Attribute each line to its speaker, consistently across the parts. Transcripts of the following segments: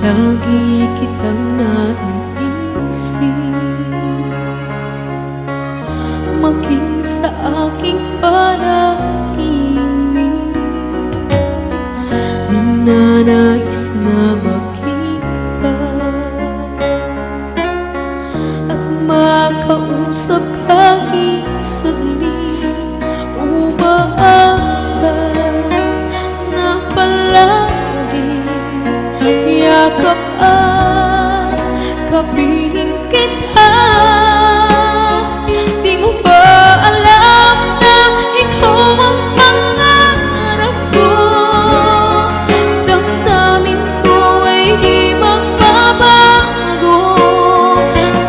Speaker 1: Lagi kitang naiisip, maging sa aking panaginip. Ninanais na makita at makausap kahit saglit. Umaasa na palagi yakap at kapiling kita. Di mo ba alam na ikaw ang pangarap ko? Damdamin ko ay di magbabago.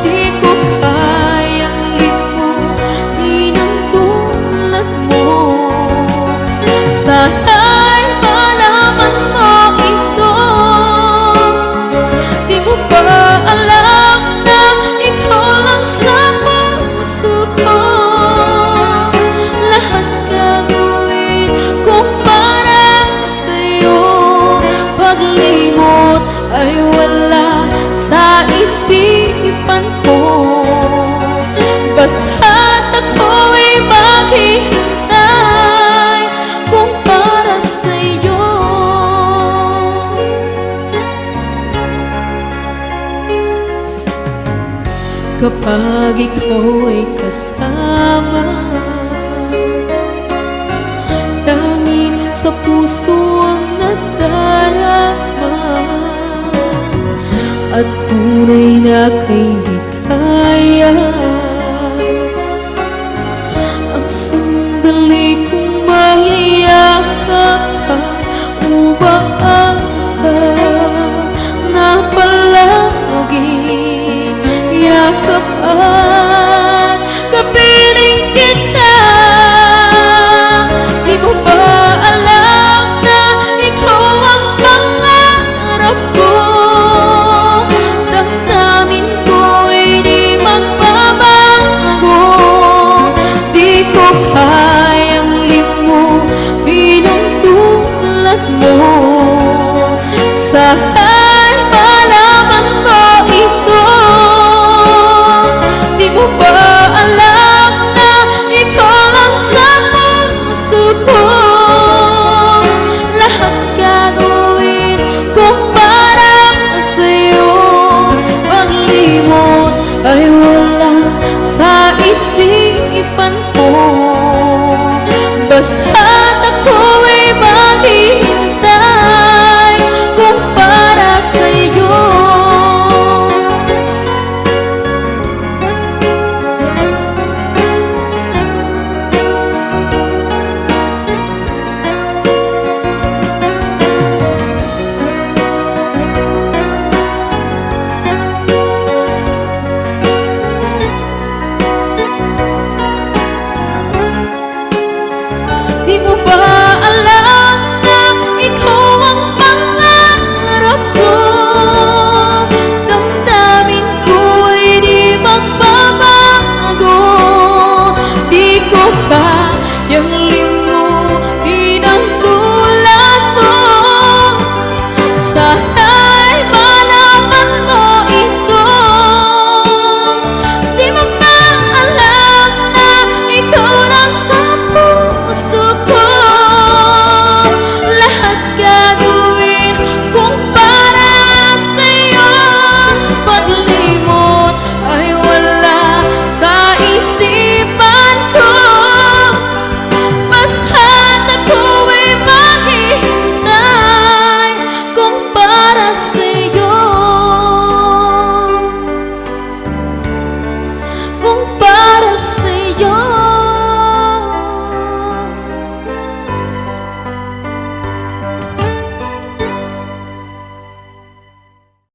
Speaker 1: Di ko kayang limutin ang tulad mo. Sana'y malaman mo ito. Di mo ba alam na ikaw lang sa puso ko? Lahat gagawin ko para sa'yo. Paglimot ay wala sa isipan ko. Basta't ako'y maghihintay kung para sa'yo. Kapag ikaw ay kasama, tangin sa puso ang nadarama, at tunay na kay ligaya. Ang sandali kong mayayakap ka, umaasa na palagi yakap at kapiling kita. Di mo ba alam na ikaw ang pangarap ko? Damdamin ko ay di magbabago. Di ko kayang limutin ang tulad mo. Sa'y malaman mo ito. Di mo ba alam na ikaw lang sa puso ko? Lahat gagawin ko para sa'yo. Paglimot ay wala sa isipan ko. Basta